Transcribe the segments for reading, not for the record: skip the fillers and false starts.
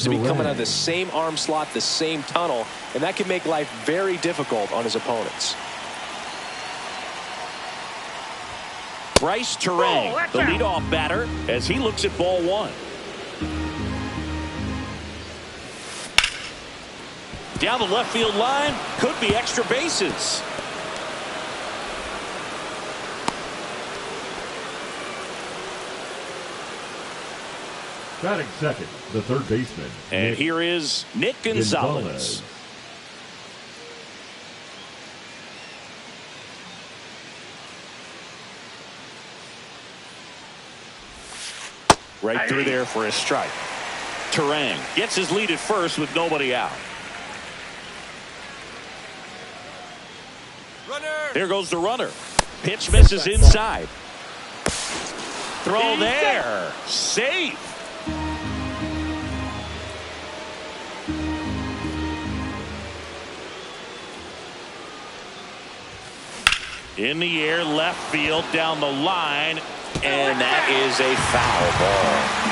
seems to be coming out of the same arm slot, the same tunnel, and that can make life very difficult on his opponents. Bryce Turang, the leadoff batter, as he looks at ball one. Down the left field line, could be extra bases. Batting second, the third baseman. And here is Nick Gonzalez. Right through there for a strike. Turang gets his lead at first with nobody out. There goes the runner. Pitch misses inside. Throw there. Safe. In the air, left field, down the line, and that is a foul ball.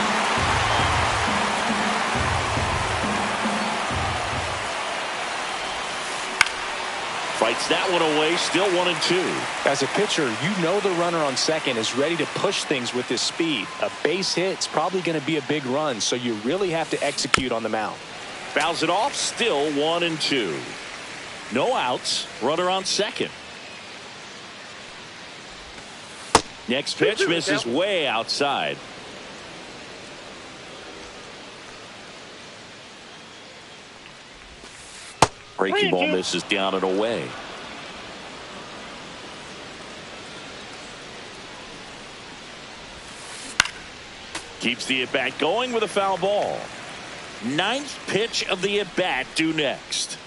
Fights that one away, still 1-2. As a pitcher, you know the runner on second is ready to push things with his speed. A base hit's probably going to be a big run, so you really have to execute on the mound. Fouls it off, still 1-2. No outs, runner on second. Next pitch misses way outside. Breaking ball misses down and away. Keeps the at-bat going with a foul ball. Ninth pitch of the at-bat due next.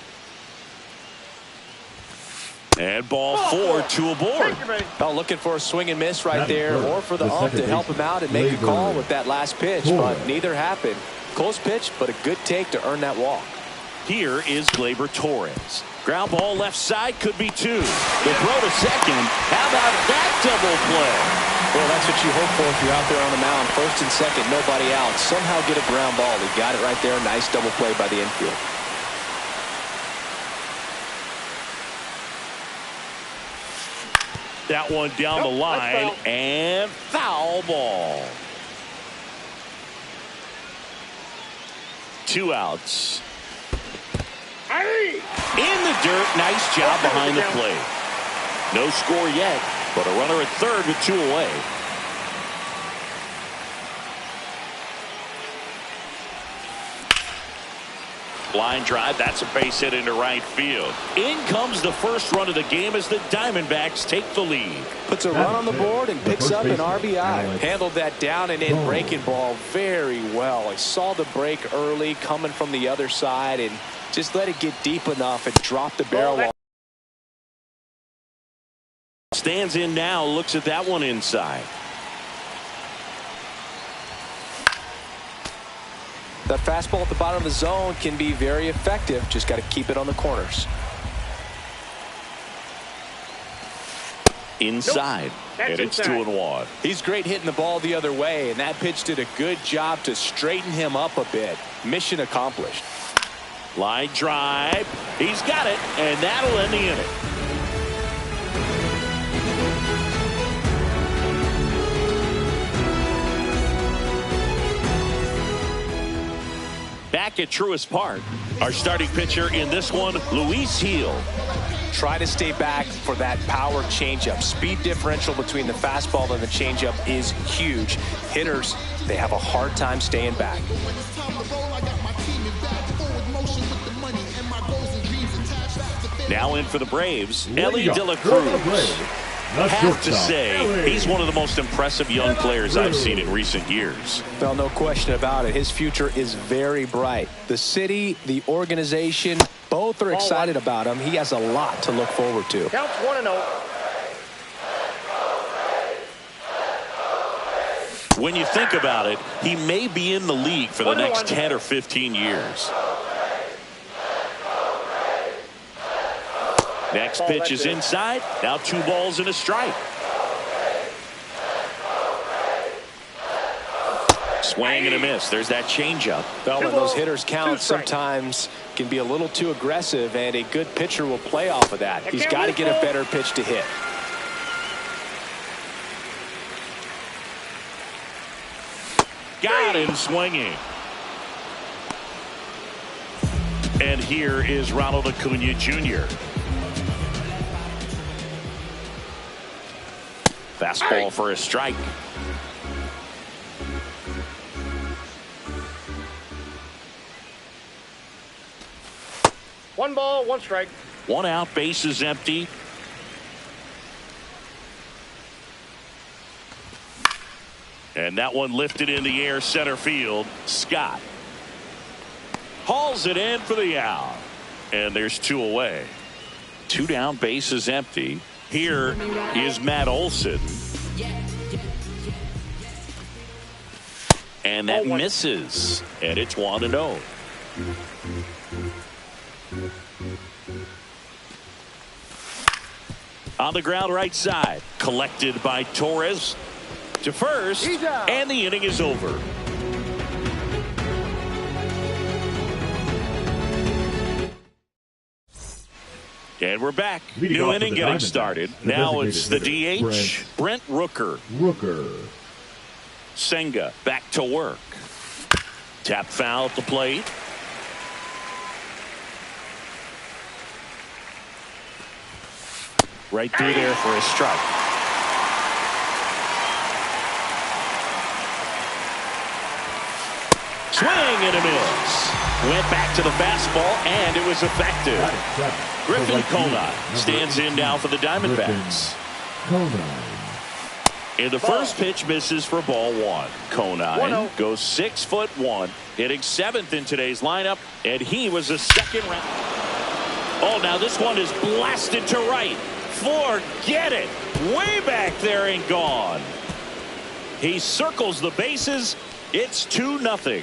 And ball 4, 2 aboard. Well, looking for a swing and miss right there, or for the ump to help him out and make a call with that last pitch, but neither happened. Close pitch, but a good take to earn that walk. Here is Gleyber Torres. Ground ball left side, could be 2. The throw to second. How about that double play? Well, that's what you hope for if you're out there on the mound. First and second, nobody out. Somehow get a ground ball. He got it right there. Nice double play by the infield. That one down the line, and foul ball. 2 outs. In the dirt, nice job behind the plate. No score yet, but a runner at third with 2 away. Line drive, that's a base hit into right field. In comes the first run of the game as the Diamondbacks take the lead. Puts a run on the board and picks up an RBI. Handled that down and in breaking ball very well. He saw the break early coming from the other side and just let it get deep enough and drop the barrel. Stands in now, looks at that one inside. That fastball at the bottom of the zone can be very effective. Just got to keep it on the corners. Inside. And it's 2-1. He's great hitting the ball the other way, and that pitch did a good job to straighten him up a bit. Mission accomplished. Line drive. He's got it, and that'll end the inning. Back at Truist Park, our starting pitcher in this one, Luis Gil. Try to stay back for that power changeup. Speed differential between the fastball and the changeup is huge. Hitters, they have a hard time staying back. Now in for the Braves, Elly De La Cruz. Have to say, he's one of the most impressive young players I've seen in recent years. Well, no question about it. His future is very bright. The city, the organization, both are excited about him. He has a lot to look forward to. Counts 1-0. When you think about it, he may be in the league for the next 10 or 15 years. Next pitch is inside. Now 2 balls and a strike. Swing and a miss. There's that changeup. Well, when those hitters count, sometimes can be a little too aggressive, and a good pitcher will play off of that. He's got to get a better pitch to hit. Got him swinging. And here is Ronald Acuna Jr. Fastball for a strike. One ball, one strike. One out, base is empty. And that one lifted in the air, center field. Scott hauls it in for the out. And there's 2 away. 2 down, base is empty. Here is Matt Olson. And that misses. And it's 1-0. On the ground right side. Collected by Torres. To first. And the inning is over. And we're back. New inning getting started. Now it's the DH, Brent Rooker. Senga back to work. Tap foul at the plate. Right through there for a strike. Swing and a miss. Went back to the fastball, and it was effective. Griffin Conine stands in now for the Diamondbacks. And the first pitch misses for ball 1. Conine goes 6'1", hitting 7th in today's lineup, and he was a second round. Oh, now this one is blasted to right. Forget it. Way back there and gone. He circles the bases. It's 2-0.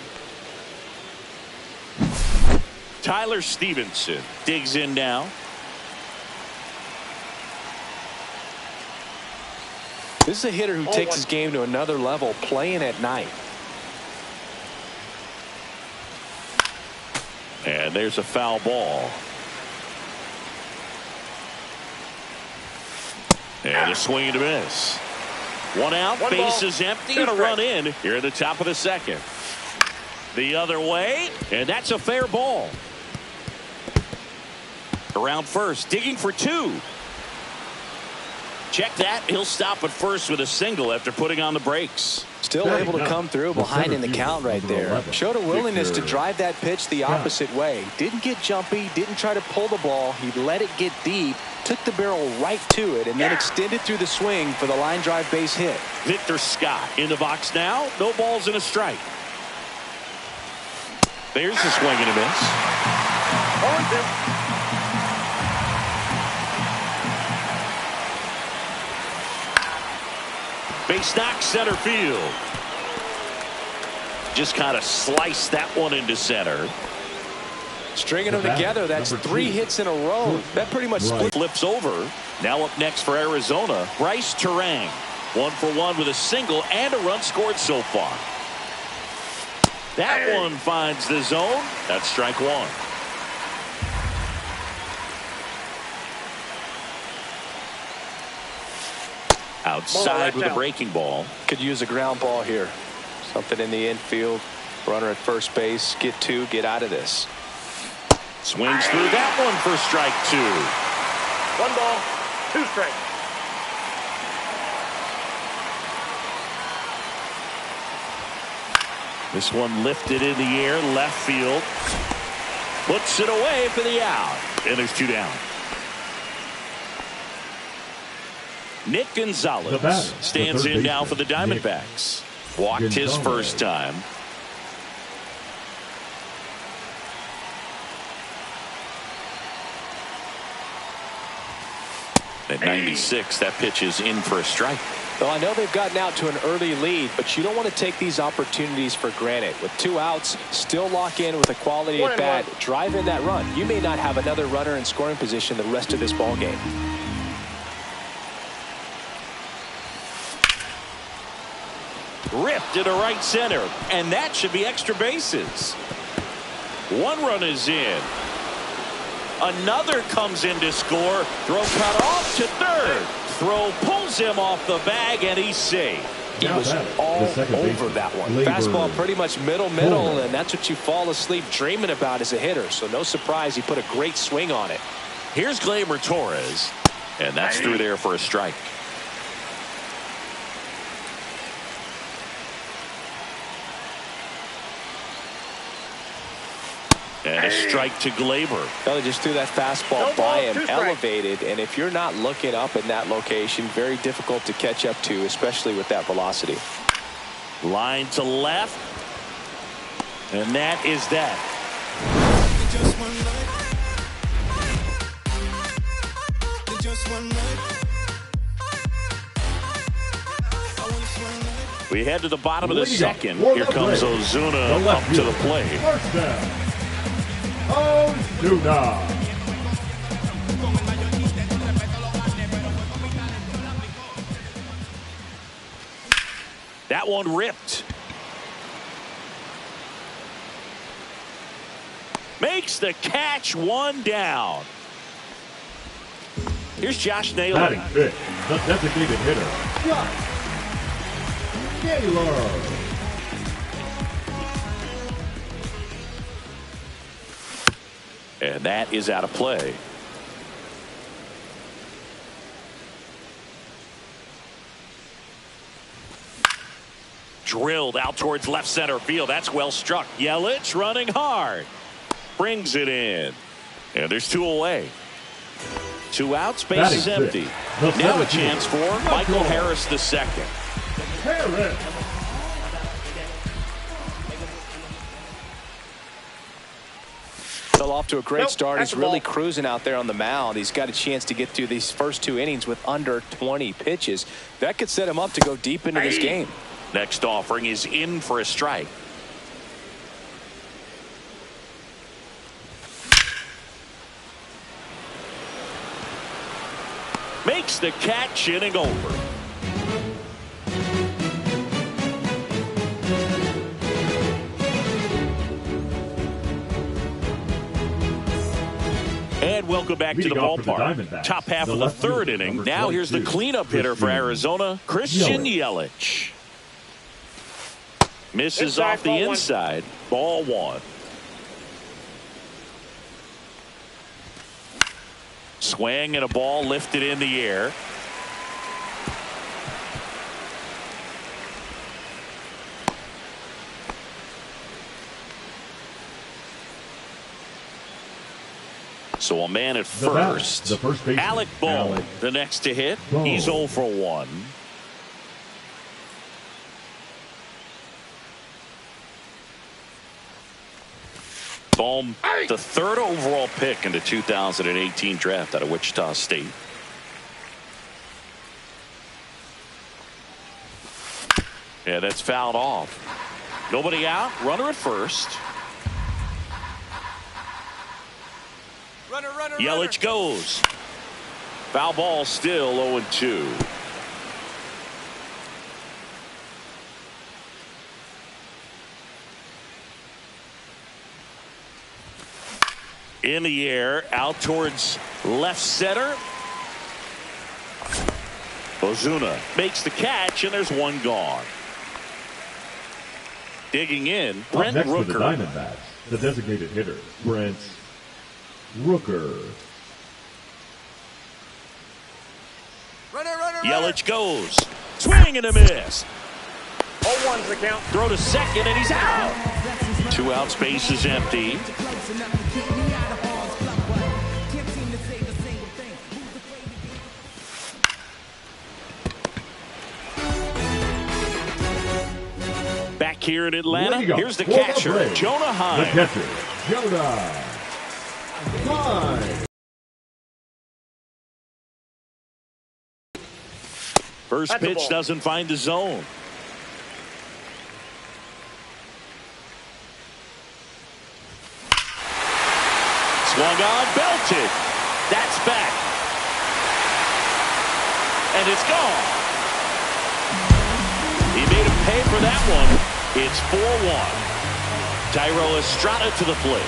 Tyler Stevenson digs in now. This is a hitter who takes his game to another level, playing at night. And there's a foul ball. And a swing and a miss. One out, base is empty, and a run in here at the top of the second. The other way, and that's a fair ball. Around first, digging for 2. Check that. He'll stop at first with a single after putting on the brakes. Still able to come through behind in the count right there. Showed a willingness to drive that pitch the opposite way. Didn't get jumpy, didn't try to pull the ball. He let it get deep, took the barrel right to it, and then extended through the swing for the line drive base hit. Victor Scott in the box now. No balls and a strike. There's the swing and a miss. Base knock, center field. Just kind of sliced that one into center. Stringing them together, that's 3 hits in a row. That pretty much flips over. Now up next for Arizona, Bryce Turang. 1 for 1 with a single and a run scored so far. That one finds the zone. That's strike 1. Outside with a breaking ball. Could use a ground ball here. Something in the infield. Runner at first base. Get 2. Get out of this. Swings through that one for strike 2. 1 ball, 2 strikes. This one lifted in the air, left field. Puts it away for the out. And there's 2 down. Nick Gonzalez stands in now for the Diamondbacks. Walked his first time. At 96, that pitch is in for a strike. Well, I know they've gotten out to an early lead, but you don't want to take these opportunities for granted. With 2 outs, still lock in with a quality at bat, drive in that run. You may not have another runner in scoring position the rest of this ball game. ripped into right center, and that should be extra bases. One run is in. Another comes in to score. Throw cut off to third. Throw pulls him off the bag, and he's safe. He was all over that one. Fastball pretty much middle, and that's what you fall asleep dreaming about as a hitter. So no surprise he put a great swing on it. Here's Gleyber Torres, and that's through there for a strike. And a strike to Gleyber. Well, they just threw that fastball by him, elevated, and if you're not looking up in that location, very difficult to catch up to, especially with that velocity. Line to left, and that is that. We head to the bottom of the second. Here comes Ozuna up to the plate. Ozuna. That one ripped. Makes the catch, one down. Here's Josh Naylor. Batting fifth, the designated hitter, Josh Naylor. And that is out of play. Drilled out towards left center field. That's well struck. Yelich running hard. Brings it in. And there's two away. Two outs, base is empty. Now a chance for Michael Harris the second. Harris. Fell off to a great start. He's really cruising out there on the mound. He's got a chance to get through these first two innings with under 20 pitches. That could set him up to go deep into this game. Next offering is in for a strike. Makes the catch, inning over. And welcome back to the ballpark. Top half of the third inning. Now here's the cleanup hitter for Arizona, Christian Yelich. Misses off the inside. Ball one. Swing and a ball lifted in the air. So a man at first. The first baseman, Alec Bohm, the next to hit. He's 0 for 1. Bohm, the third overall pick in the 2018 draft out of Wichita State. Yeah, that's fouled off. Nobody out. Runner at first. Yelich goes. Foul ball, still 0-2. In the air, out towards left center. Ozuna makes the catch, and there's one gone. Digging in, Brent Rooker. Rooker. For the Diamondbacks, the designated hitter, Brent Rooker. Yelich goes. Swing and a miss. 0-1's the count. Throw to second, and he's out. 2 outs, base is empty. Back here in Atlanta, here's the catcher, Jonah Heim. The catcher, Jonah Heim. First pitch doesn't find the zone. Swung on, belted. That's back. And it's gone. He made him pay for for that one. It's 4-1. Thairo Estrada to the plate.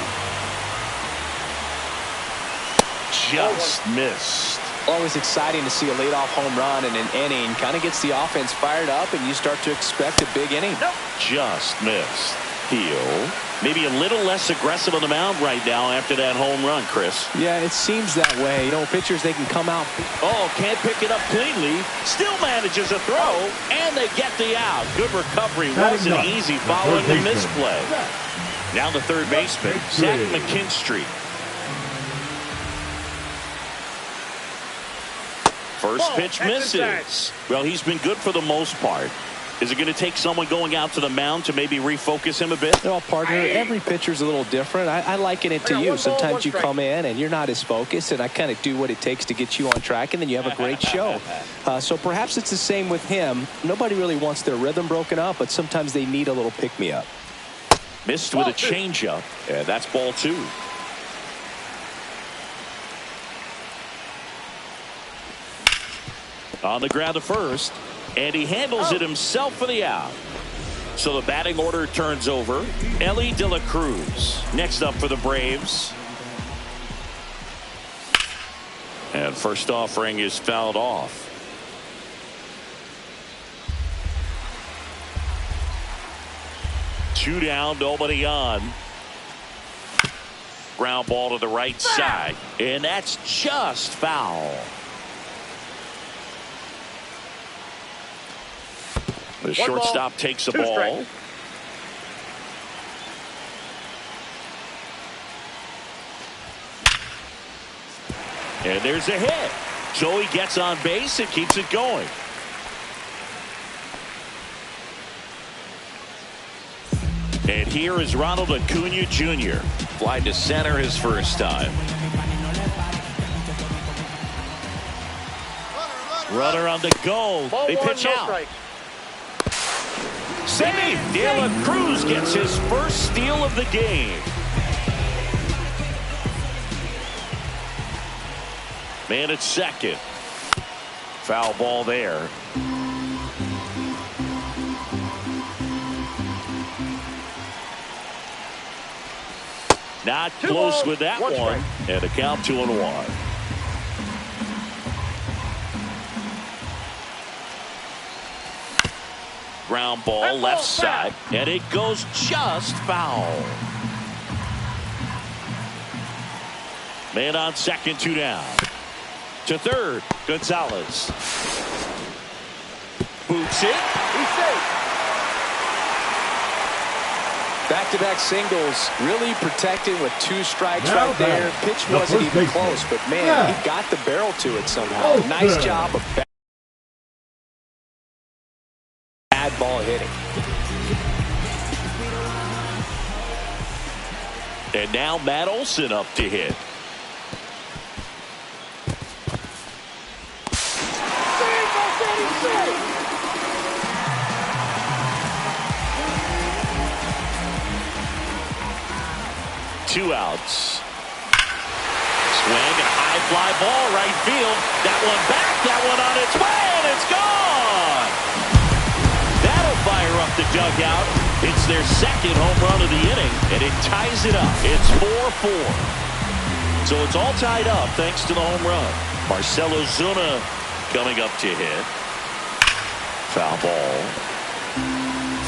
Just missed. Always exciting to see a leadoff home run in an inning. Kind of gets the offense fired up, and you start to expect a big inning. Just missed. Heel. Maybe a little less aggressive on the mound right now after that home run, Chris. Yeah, it seems that way. You know, pitchers, they can come out. Oh, can't pick it up cleanly. Still manages a throw, and they get the out. Good recovery. Wasn't easy following the misplay. Now the third baseman, Zach McKinstry. First pitch misses. Well, he's been good for the most part. Is it going to take someone going out to the mound to maybe refocus him a bit? Well, partner, every pitcher's a little different. I liken it to you. Sometimes you come in and you're not as focused, and I kind of do what it takes to get you on track, and then you have a great show. So perhaps it's the same with him. Nobody really wants their rhythm broken up, but sometimes they need a little pick-me-up. Missed with a changeup, and that's ball 2. On the ground to first, and he handles it himself for the out. So the batting order turns over. Elly De La Cruz next up for the Braves. And first offering is fouled off. Two down, nobody on. Ground ball to the right side, and that's just foul. The shortstop takes the ball. And there's a hit. Joey gets on base and keeps it going. And here is Ronald Acuna Jr. Fly to center his first time. Runner on the go. They pitch out. Save. De La Cruz gets his first steal of the game. Man at second. Foul ball there. Not close with that one. And the count 2-1. Ground ball left side, and it goes just foul. Man on second, 2 down. To third, Gonzalez. Boots it. He's safe. Back-to-back singles, really protecting with 2 strikes right there. Pitch wasn't even close, but man, he got the barrel to it somehow. Nice job of bad ball hitting. And now Matt Olson up to hit. Two outs. Swing and a high fly ball right field. That one back, that one on its way, and it's gone. That'll fire up the dugout. It's their second home run of the inning, and it ties it up. It's 4-4. So it's all tied up thanks to the home run. Marcell Ozuna coming up to hit. Foul ball.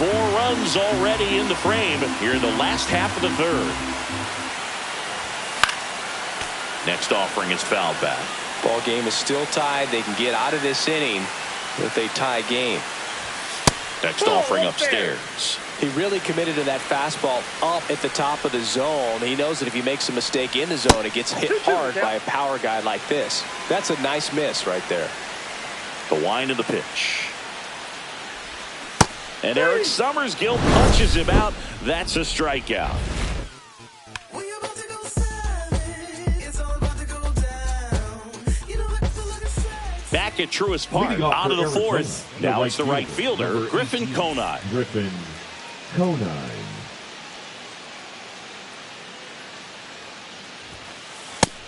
4 runs already in the frame here in the last half of the third. Next offering is fouled back. Ball game is still tied. They can get out of this inning if they tie game. Next offering upstairs. He really committed to that fastball up at the top of the zone. He knows that if he makes a mistake in the zone, it gets hit hard by a power guy like this. That's a nice miss right there. The wind of the pitch. And Eric Summersgill punches him out. That's a strikeout. Back at Truist Park, out of the fourth. Now it's the right fielder, Griffin Conine. Griffin Conine.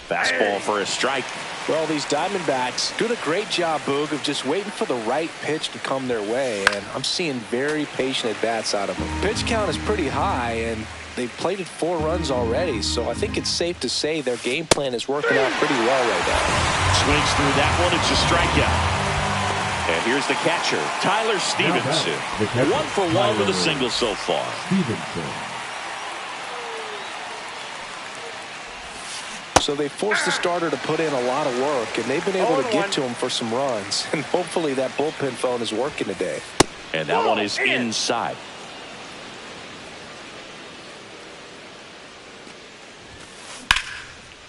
Fastball for a strike. Well, these Diamondbacks doing a great job, Boog, of just waiting for the right pitch to come their way, and I'm seeing very patient at-bats out of them. Pitch count is pretty high, and they've plated 4 runs already, so I think it's safe to say their game plan is working out pretty well right now. Swings through that one. It's a strikeout. And here's the catcher, Tyler Stevenson. 1 for 1 with a single so far. Stevenson. So they forced the starter to put in a lot of work, and they've been able to get to him for some runs. And hopefully that bullpen phone is working today. And that one is inside.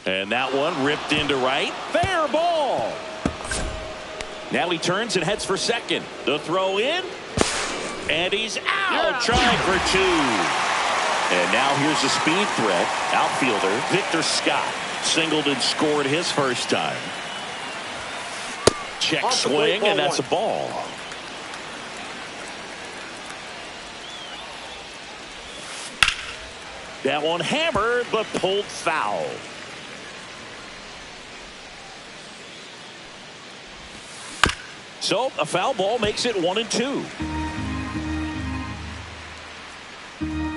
And that one ripped into right. Fair ball. Now he turns and heads for second. The throw in. And he's out. Trying for 2. And now here's a speed threat. Outfielder Victor Scott. Singled and scored his first time. Check swing, and that's a ball. That one hammered, but pulled foul. So a foul ball makes it 1-2.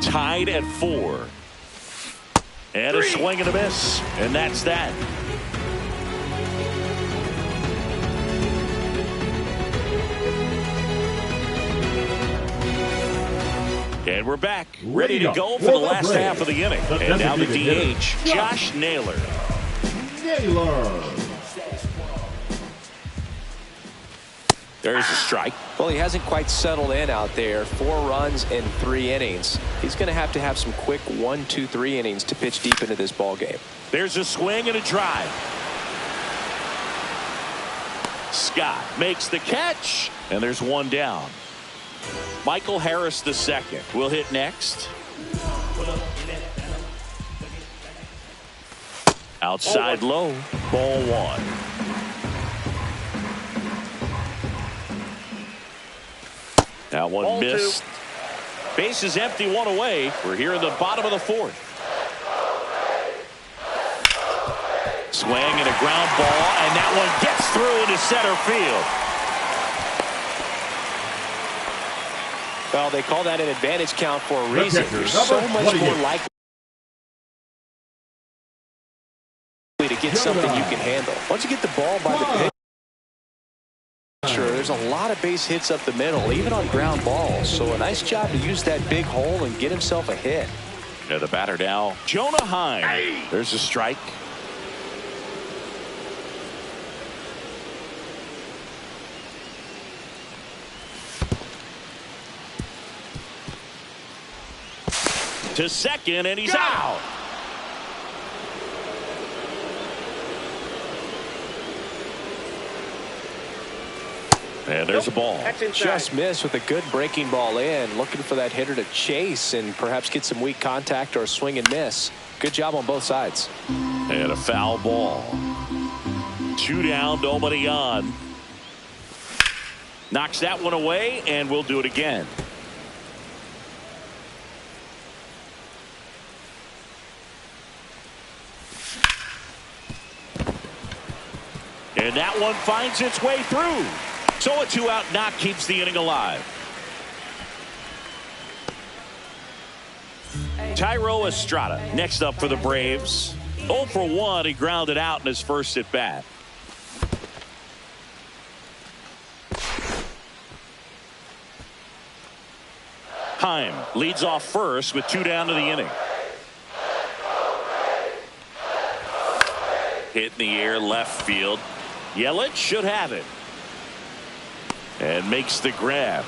Tied at 4. And a swing and a miss. And that's that. And we're back. Ready to go for the last half of the inning. And now the DH, Josh Naylor. There's a strike. Well, he hasn't quite settled in out there. 4 runs in 3 innings. He's going to have some quick 1, 2, 3 innings to pitch deep into this ball game. There's a swing and a drive. Scott makes the catch, and there's 1 down. Michael Harris II will hit next. Outside low, ball 1. That one Ball missed. 2. Base is empty, 1 away. We're here in the bottom of the 4th. Swing and a ground ball, and that one gets through into center field. Well, they call that an advantage count for a reason. You're so much more likely to get something you can handle. Once you get the ball by the pitch, there's a lot of base hits up the middle, even on ground balls. So a nice job to use that big hole and get himself a hit. Yeah, the batter now, Jonah Heim. There's a strike. To second, and he's out. And there's a ball. Just missed with a good breaking ball in. Looking for that hitter to chase and perhaps get some weak contact or a swing and miss. Good job on both sides. And a foul ball. 2 down, nobody on. Knocks that one away, and we'll do it again. And that one finds its way through. So a 2-out knock keeps the inning alive. Thairo Estrada next up for the Braves. 0 for 1. He grounded out in his first at bat. Heim leads off first with 2 down to the inning. Hit in the air left field. Yelich should have it. And makes the grab.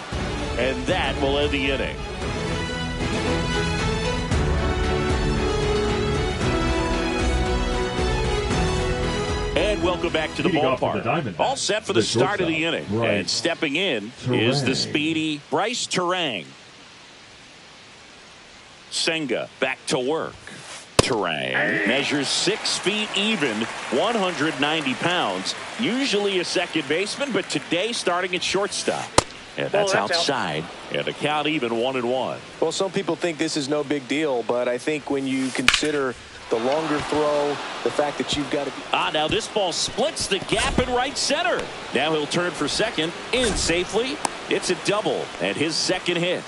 And that will end the inning. And welcome back to the ballpark. All set for the start of the inning. And stepping in is the speedy Bryce Turang. Senga back to work. Turang measures 6 feet even, 190 pounds. Usually a second baseman, but today starting at shortstop. And that's outside. And the count even 1-1. Well, some people think this is no big deal, but I think when you consider the longer throw, the fact that you've got to be... Now this ball splits the gap in right center. Now he'll turn for second, in safely. It's a double, and his second hit.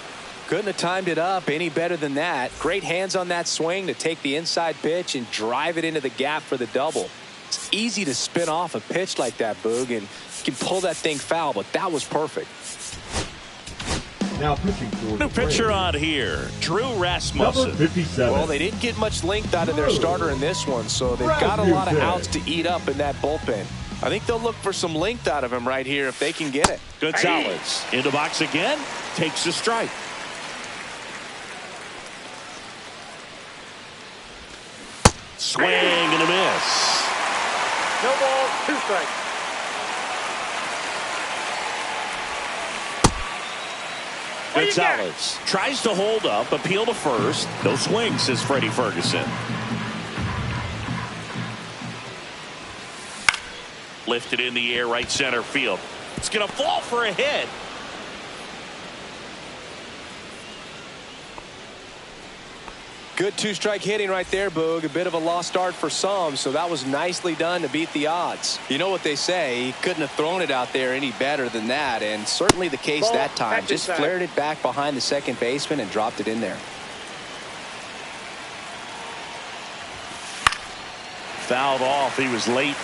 Couldn't have timed it up any better than that. Great hands on that swing to take the inside pitch and drive it into the gap for the double. It's easy to spin off a pitch like that, Boog, and you can pull that thing foul, but that was perfect. Now pitching for New pitcher on here, Drew Rasmussen. Number 57. Well, they didn't get much length out of their starter in this one, so they've got a lot of outs to eat up in that bullpen. I think they'll look for some length out of him right here if they can get it. Gonzalez in the box again, takes a strike. Swing and a miss. No ball, 2 strikes. Gonzalez tries to hold up, appeal to first. No swing, says Freddie Ferguson. Lifted in the air, right center field. It's going to fall for a hit. Good 2-strike hitting right there, Boog. A bit of a lost start for some, so that was nicely done to beat the odds. You know what they say, he couldn't have thrown it out there any better than that, and certainly the case that time. Just flared it back behind the second baseman and dropped it in there. Fouled off. He was late.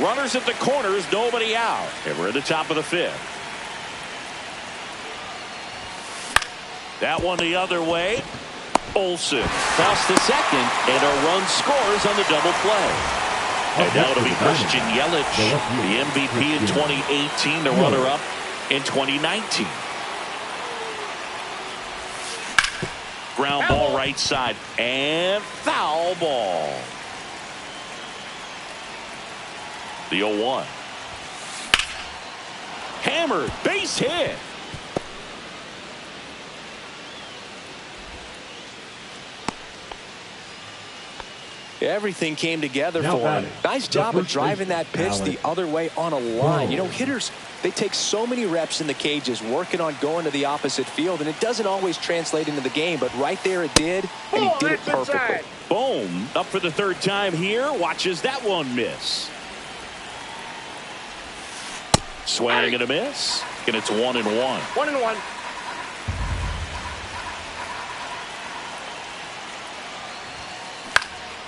Runners at the corners, nobody out. And we're at the top of the 5th. That one the other way. Olsen tossed to second, and a run scores on the double play. And now it'll be Christian Yelich, the MVP in 2018, the runner-up in 2019. Ground ball right side, and foul ball. The 0-1. Hammered, base hit. Everything came together for him. Nice job of driving that pitch the other way on a line. You know, hitters, they take so many reps in the cages working on going to the opposite field, and it doesn't always translate into the game, but right there it did, and he did it perfectly. Boom, up for the 3rd time here. Watches that one miss. Swing and a miss, and it's 1-1. 1-1.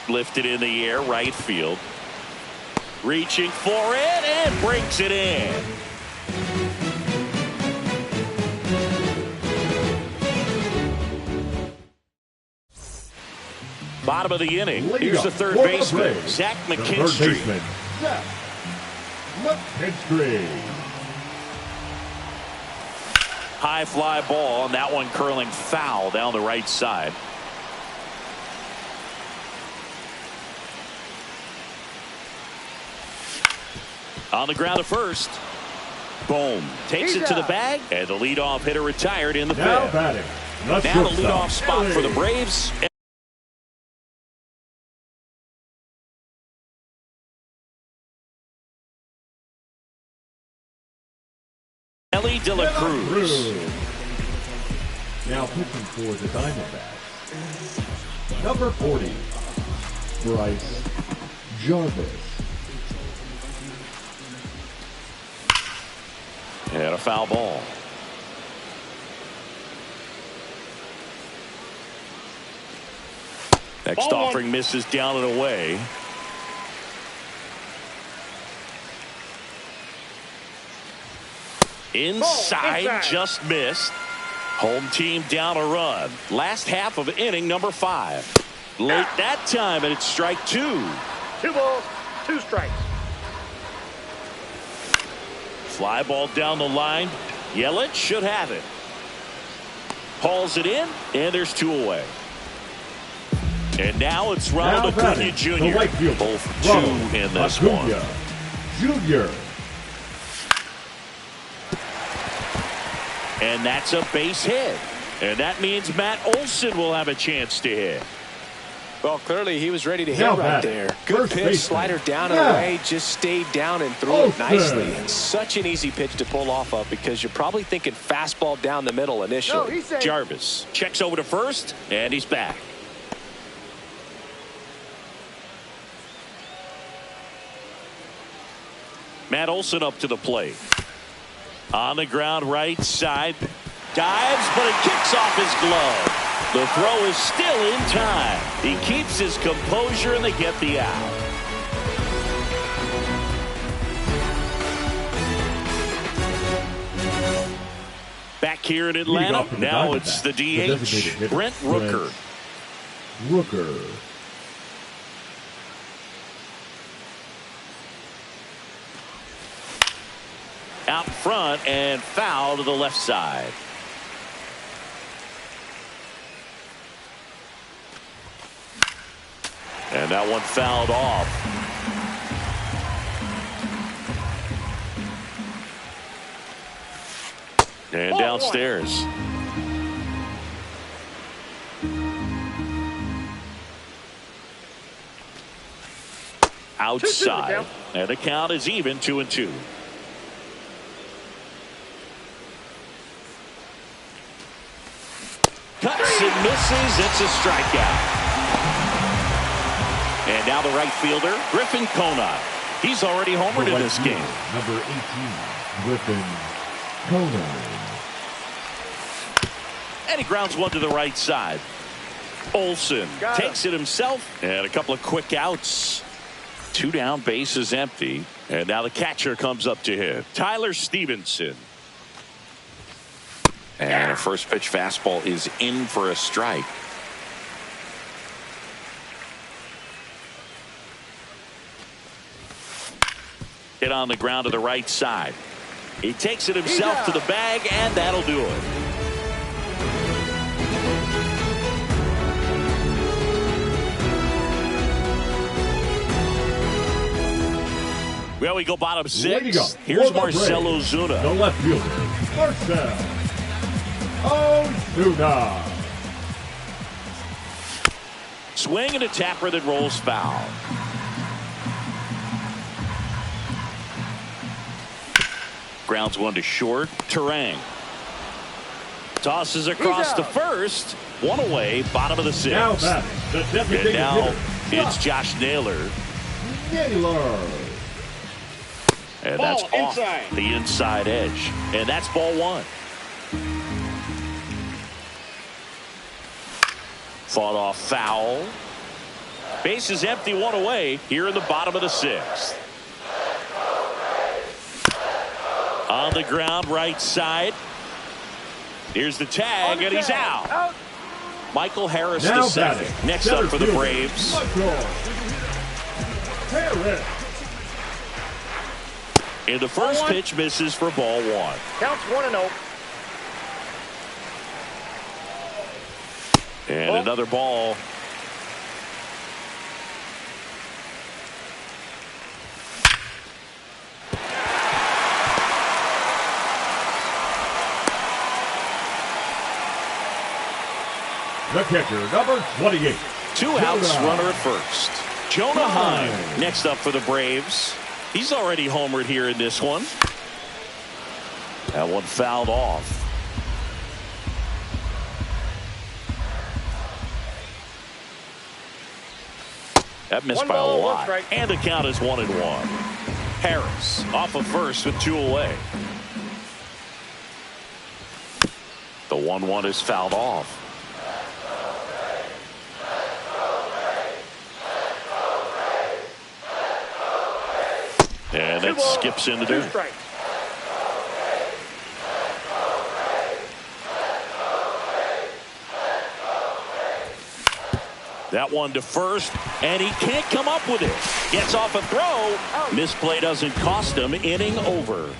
Lifted in the air, right field. Reaching for it and breaks it in. Bottom of the inning. Here's the 3rd baseman, Zach McKinstry. Zach McKinstry. High fly ball, and that one curling foul down the right side. On the ground at first. Boom. Takes it to the bag, and the leadoff hitter retired in the 5th. Now the leadoff spot for the Braves. Ellie De La Cruz. Now pitching for the Diamondbacks. Number 40, Bryce Jarvis. And a foul ball. Next offering misses down and away. Inside, just missed. Home team down a run. Last half of inning number 5. Late that time, and it's strike 2. 2 balls, 2 strikes. Fly ball down the line. Yelich should have it. Hauls it in, and there's 2 away. And now it's Ronald Acuna Jr. Both 2 in this one. Jr. And that's a base hit. And that means Matt Olson will have a chance to hit. Well, clearly he was ready to hit right there. Good pitch, slider down and away, just stayed down and threw it nicely. And such an easy pitch to pull off of because you're probably thinking fastball down the middle initially. Jarvis checks over to first, and he's back. Matt Olson up to the plate. On the ground, right side. Dives, but it kicks off his glove. The throw is still in time. He keeps his composure, and they get the out. Back here in Atlanta, now it's the DH, Brent Rooker. Out front and foul to the left side. And that one fouled off. And downstairs. Outside. And the count is even, 2-2. Cuts and misses. It's a strikeout. And now the right fielder, Griffin Conine. He's already homered in this game. Number 18, Griffin Conine. And he grounds one to the right side. Olson takes it himself. And a couple of quick outs. 2 down, bases empty. And now the catcher comes up to him, Tyler Stevenson. And a first pitch fastball is in for a strike. Hit on the ground to the right side. He takes it himself to the bag, and that'll do it. Well, we go bottom 6. Here's Marcell Ozuna. The left fielder, Marcell Ozuna. Swing and a tapper that rolls foul. Grounds one to short. Turang tosses across to first. One away, bottom of the 6th. Now batting, the designated and now hitter, it's Josh Naylor. And Ball that's off inside. the inside edge. And that's ball 1. Fought off foul. Base is empty, one away here in the bottom of the 6th. On the ground, right side. Here's the tag, and he's out. Michael Harris now to second. batting, Next up for the fielder, Braves. Michael Harris. And the first pitch misses for ball 1. Counts 1-0. And another ball. The catcher, number 28. 2 outs, runner at first. Jonah Heim next up for the Braves. He's already homered here in this one. That one fouled off. That missed by a lot. And the count is 1-1. Harris off of first with 2 away. The 1-1 is fouled off. And it skips into dirt. That one to first, and he can't come up with it. Gets off a throw. Misplay doesn't cost him. Inning over.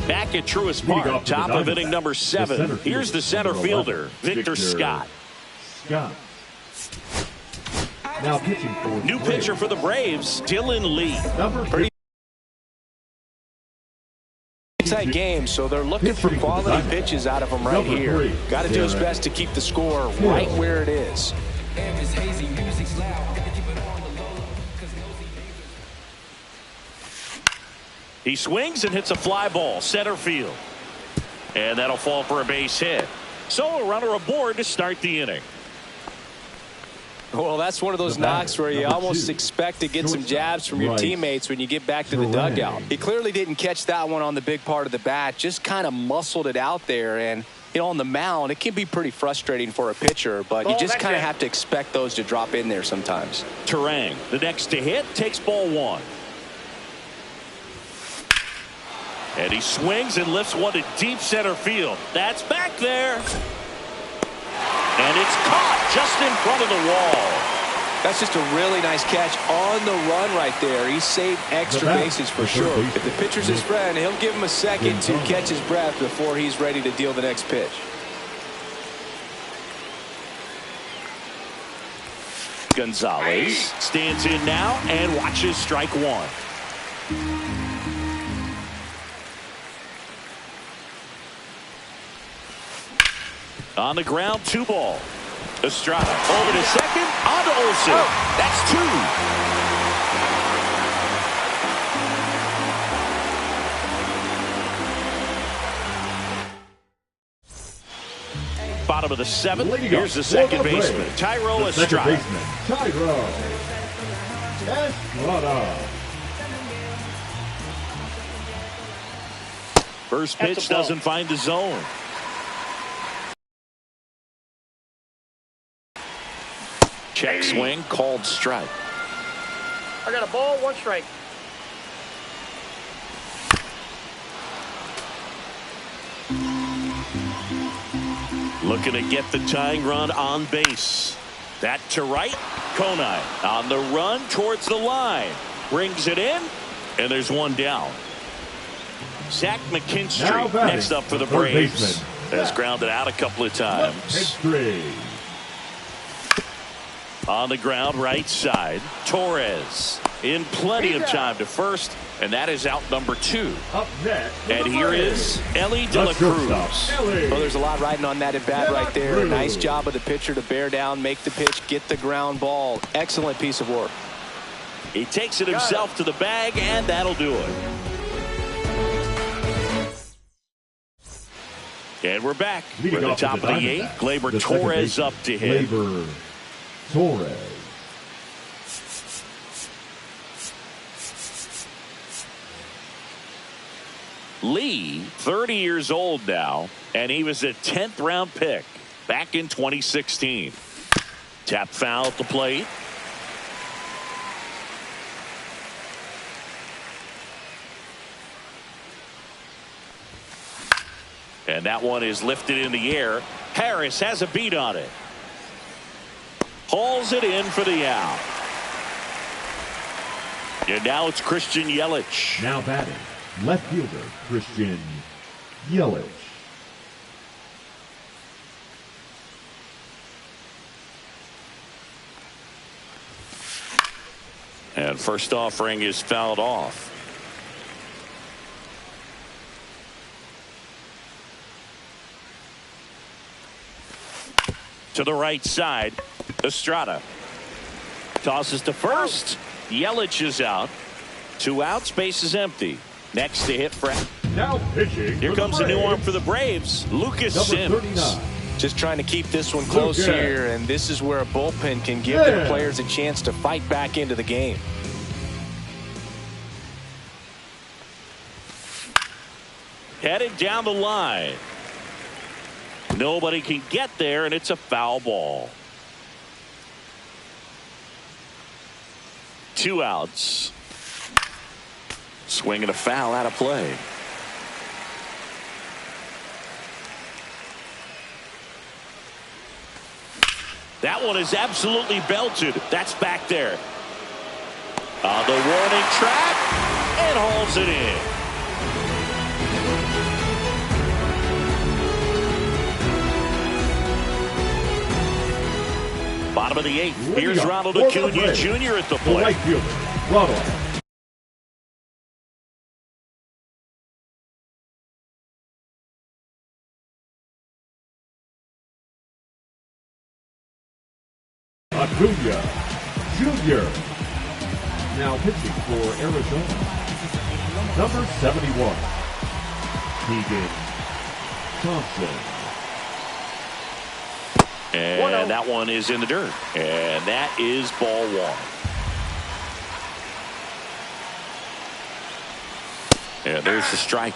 Back at Truist Park, top of inning number 7. Here's the center fielder, Victor Scott. Now pitching for New pitcher for the Braves, Dylan Lee. Number Tight game, so they're looking for quality pitches out of him right here. Got to do his best to keep the score right where it is. He swings and hits a fly ball center field, and that'll fall for a base hit. So a runner aboard to start the inning. Well, that's one of those knocks where you almost expect to get some jabs from your teammates when you get back to the dugout. He clearly didn't catch that one on the big part of the bat, just kind of muscled it out there. And, you know, on the mound, it can be pretty frustrating for a pitcher, but you just kind of have to expect those to drop in there sometimes. Turang, the next to hit, takes ball one. And he swings and lifts one to deep center field. That's back there. And it's caught just in front of the wall. That's just a really nice catch on the run right there. He saved extra bases for sure. If the pitcher's his friend, he'll give him a second to catch his breath before he's ready to deal the next pitch. Gonzalez stands in now and watches strike one. On the ground, 2 ball. Estrada over to second, on to Olsen. That's 2. Bottom of the 7th. Here's the second baseman, Thairo Estrada. Thairo Estrada. First pitch doesn't find the zone. Check swing, called strike. I got a ball, 1 strike. Looking to get the tying run on base. That to right. Conine on the run towards the line. Brings it in, and there's one down. Zach McKinstry next up for the Braves. Has grounded out a couple of times. On the ground, right side. Torres in plenty of time to first, and that is out number 2. Up next, and here is Elly De La Cruz. Well, there's a lot riding on that at bat right there. Nice job of the pitcher to bear down, make the pitch, get the ground ball. Excellent piece of work. He takes it himself to the bag, and that'll do it. And we're back. We're at the top of the 8th. Gleyber Torres up to hit. Gleyber Torres. Lee, 30 years old now, and he was a 10th round pick back in 2016. Tap foul at the plate. And that one is lifted in the air. Harris has a beat on it. Hauls it in for the out. And now it's Christian Yelich. Now batting, left fielder Christian Yelich. And first offering is fouled off. To the right side, Estrada tosses to first. Yelich is out. 2 outs, base is empty. Next to hit Fred. Now pitching. Here comes a new arm for the Braves, Lucas Sims. 39. Just trying to keep this one close here, and this is where a bullpen can give their players a chance to fight back into the game. Headed down the line. Nobody can get there, and it's a foul ball. 2 outs. Swing and a foul out of play. That one is absolutely belted. That's back there. On the warning track, and hauls it in. Bottom of the 8th. Here's Ronald Acuna Jr. at the plate. Right fielder, Ronald. Acuna Jr. Now pitching for Arizona. Number 71, Keegan Thompson. And that one is in the dirt. And that is ball one. And there's the strike.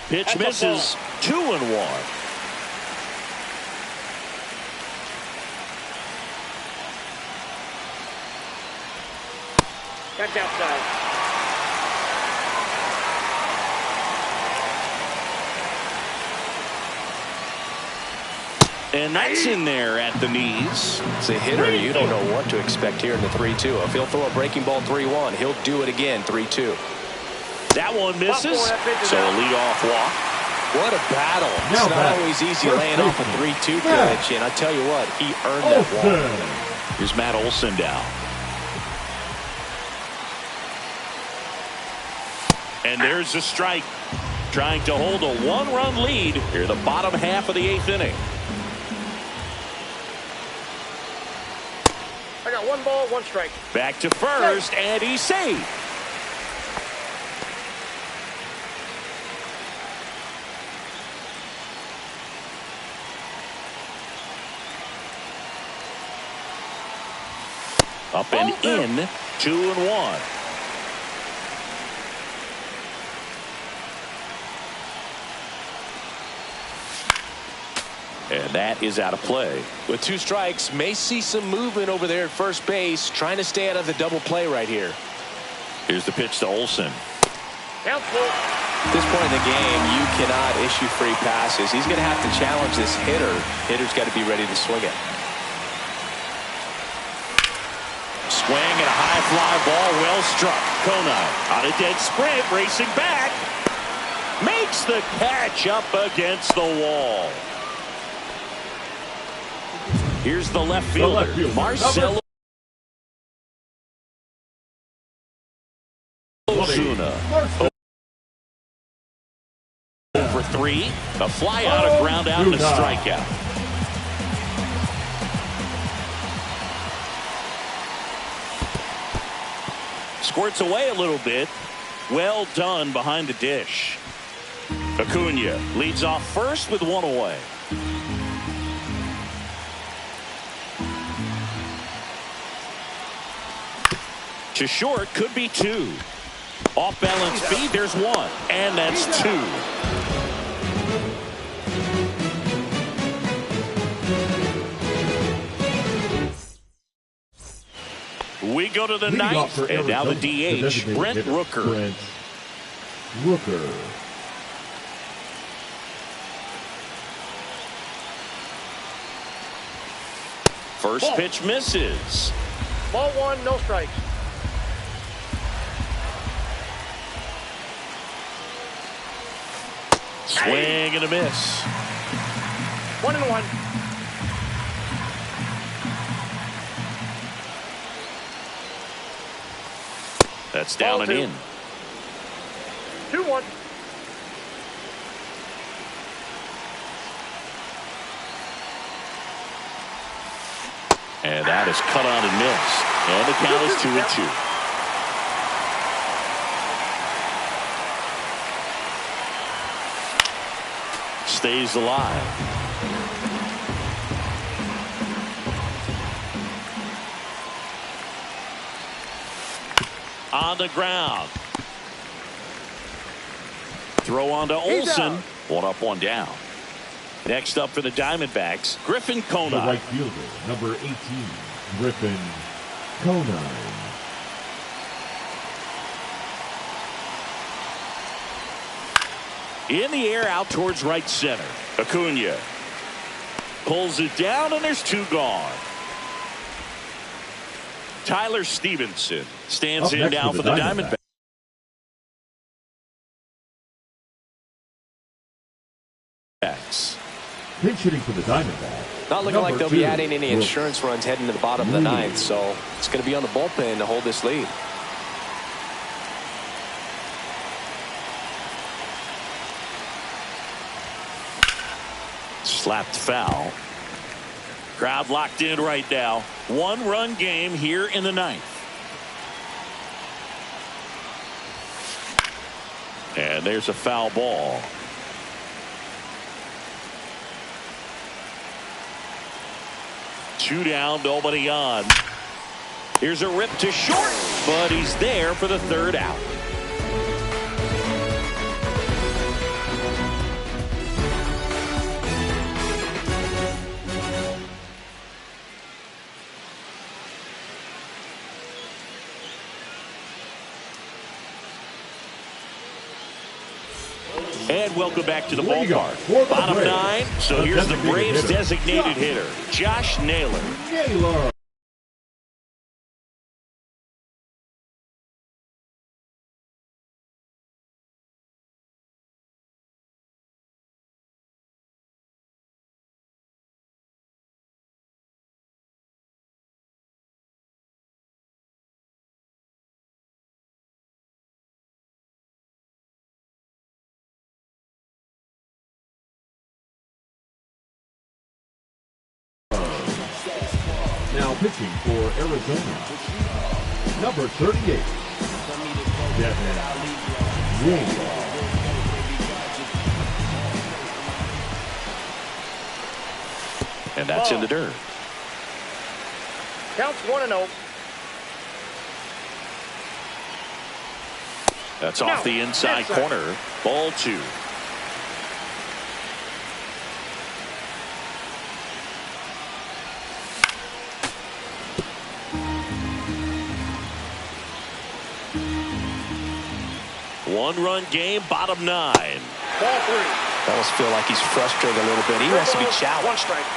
Pitch misses. 2-1. That's outside. And that's in there at the knees. As a hitter, you don't know what to expect here in the 3-2. If he'll throw a breaking ball 3-1, he'll do it again 3-2. That one misses. So a leadoff walk. What a battle. It's not always easy laying off a 3-2 pitch, and I tell you what, he earned that walk. Here's Matt Olson down. And there's the strike. Trying to hold a one-run lead here in the bottom half of the 8th inning. I got 1 ball, 1 strike. Back to first, and he's saved. Up and in, 2-1. And that is out of play. With 2 strikes, may see some movement over there at first base, trying to stay out of the double play right here. Here's the pitch to Olson. Count full. At this point in the game, you cannot issue free passes. He's going to have to challenge this hitter. Hitter's got to be ready to swing it. Swing and a high fly ball, well struck. Conine on a dead sprint, racing back. Makes the catch up against the wall. Here's the left fielder, Marcell Ozuna. Over 3, a fly out, a ground out, and a strikeout. Squirts away a little bit. Well done behind the dish. Acuna leads off first with 1 away. To short, could be 2. Off balance feed, there's 1. And that's 2. We go to the 9th, and now the DH, Brent Rooker. First pitch misses. Ball 1, no strikes. Swing and a miss. 1-1. That's down Ball and 2. in. 2-1. And that is cut on and missed. And the count is 2-2. Stays alive. On the ground. Throw on to Olson. 1 up, 1 down. Next up for the Diamondbacks, Griffin Conine. The right fielder, number 18, Griffin Conine. In the air, out towards right center. Acuna pulls it down, and there's 2 gone. Tyler Stevenson stands in now for the Diamondbacks. Pinch hitting for the Diamondbacks. Not looking like they'll be adding any insurance runs heading to the bottom of the 9th, so it's going to be on the bullpen to hold this lead. Slapped foul. Crowd locked in right now. 1-run game here in the 9th. And there's a foul ball. Two down, nobody on. Here's a rip to short, but he's there for the third out. And welcome back to the ballpark. Bottom nine, so here's the Braves' designated hitter, Josh Naylor. Now pitching for Arizona, number 38, Devin Williams. And that's in the dirt. Counts 1-0. That's off the inside corner. Ball two. One-run game, bottom nine. Ball three. I almost feel like he's frustrated a little bit. He wants to be challenged. One strike.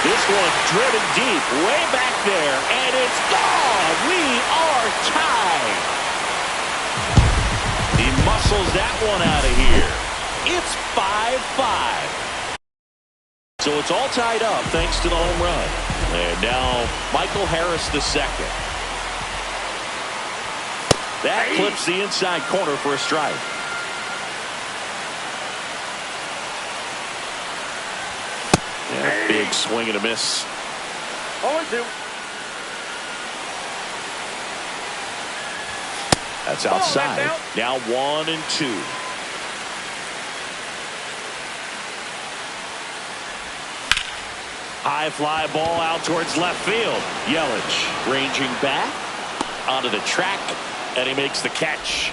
This one driven deep, way back there, and it's gone. We are tied. He muscles that one out of here. It's 5-5. So it's all tied up thanks to the home run. And now Michael Harris the second. That clips the inside corner for a strike. Yeah, big swing and a miss. 0-2. That's outside. Now 1-2. High fly ball out towards left field. Yelich ranging back onto the track, and he makes the catch.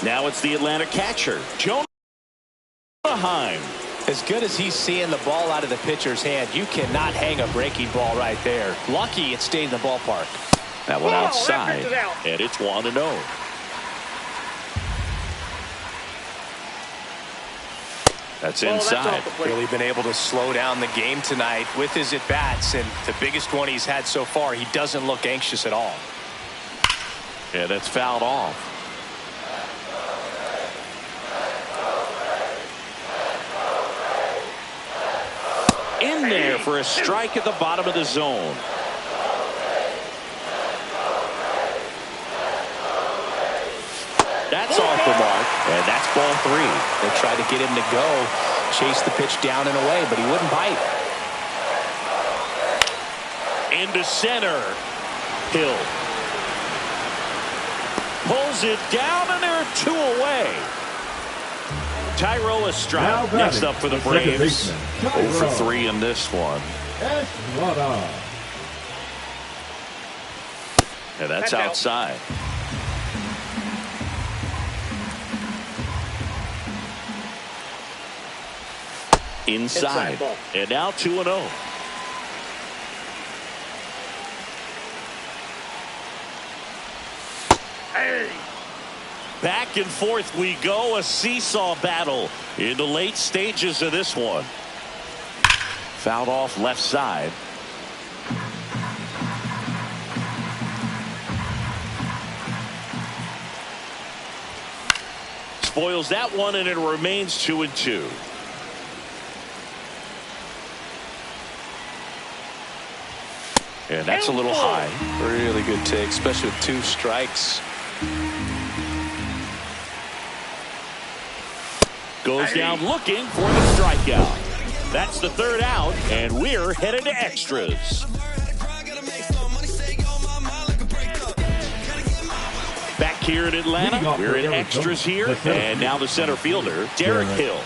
Now it's the Atlanta catcher, Jonah Heim. As good as he's seeing the ball out of the pitcher's hand, you cannot hang a breaking ball right there. Lucky it stayed in the ballpark. That one outside, and it's 1-0. That's inside. Really been able to slow down the game tonight with his at-bats, and the biggest one he's had so far, he doesn't look anxious at all. Yeah, that's fouled off. In there for a strike at the bottom of the zone. That's off the mark, and that's ball three. They tried to get him to go, chase the pitch down and away, but he wouldn't bite. Into center. Hill pulls it down, and there are two away. Tyro Estrada next up for the Braves. 0 for 3 in this one. And that's outside. Inside. And now 2-0. Back and forth we go, a seesaw battle in the late stages of this one. Fouled off left side. Spoils that one, and it remains 2-2. And that's a little high. Really good take, especially with 2 strikes. Goes down looking for the strikeout. That's the third out, and we're headed to extras. here in Atlanta. We're in extras here. And now the center fielder, Derek Hill.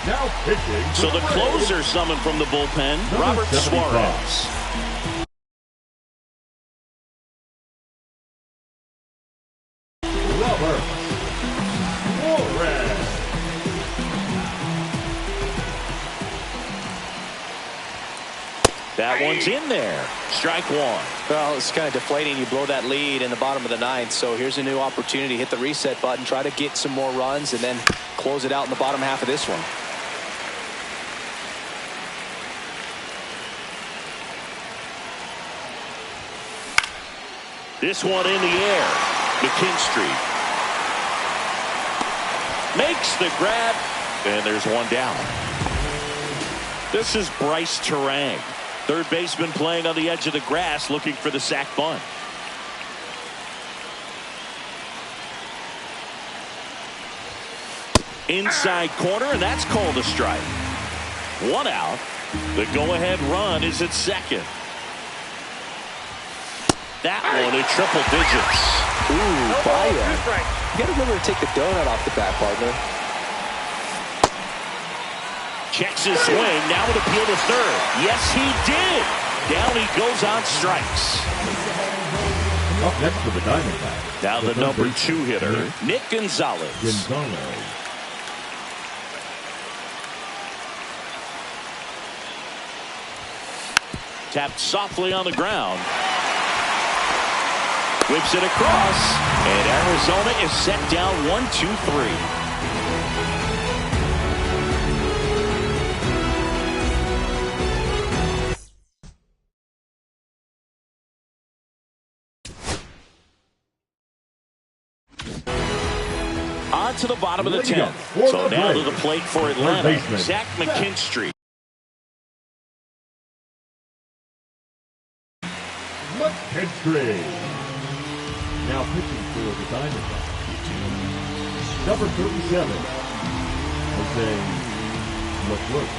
Now pitching. So the closer summoned from the bullpen, Robert Suarez. That one's in there. Strike one. Well, it's kind of deflating. You blow that lead in the bottom of the ninth. So here's a new opportunity. Hit the reset button. Try to get some more runs and then close it out in the bottom half of this one. This one in the air. McKinstry makes the grab. And there's one down. This is Bryce Turang. Third baseman playing on the edge of the grass looking for the sac bunt. Inside corner, and that's called a strike. One out. The go-ahead run is at second. That one in triple digits. Ooh, Baez. You got to remember to take the donut off the bat, partner. Checks his swing. Now an appeal to third. Yes, he did. Down he goes on strikes. Up next to the Diamondbacks. Now the number 2 hitter, Nick Gonzalez. Tapped softly on the ground. Whips it across. And Arizona is set down 1-2-3. On to the bottom of the 10th. So now to the plate for Atlanta, Zach McKinstry. McKinstry. Now pitching for the Diamondbacks. Number 37, Jose Leclerc.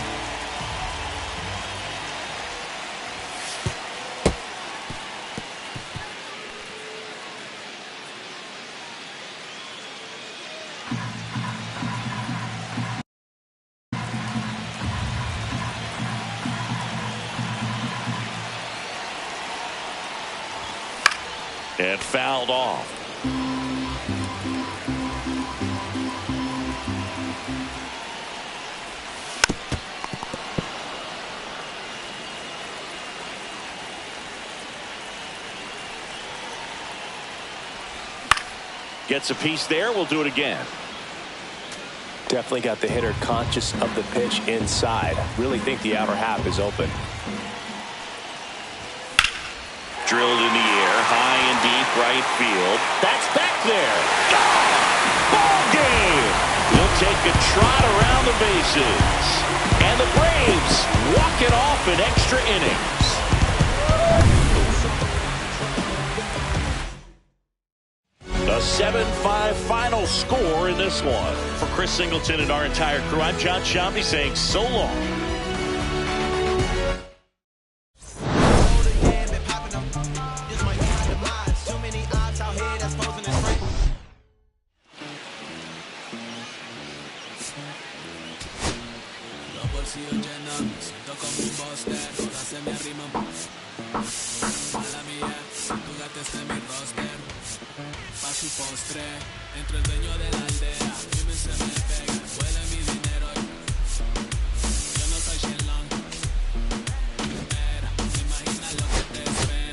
And fouled off. Gets a piece there. We'll do it again. Definitely got the hitter conscious of the pitch inside. Really think the outer half is open. Drilled in the air, high and deep right field. That's back there. Gone! Ball game! He'll take a trot around the bases. And the Braves walk it off in extra innings. A 7-5 final score in this one. For Chris Singleton and our entire crew, I'm John Sciambi saying so long. Siento como un bóster, todas se me arriman. Mala mía, tú gastaste mi roster. Pa' su postre, entro el dueño de la aldea. Y me se me pega.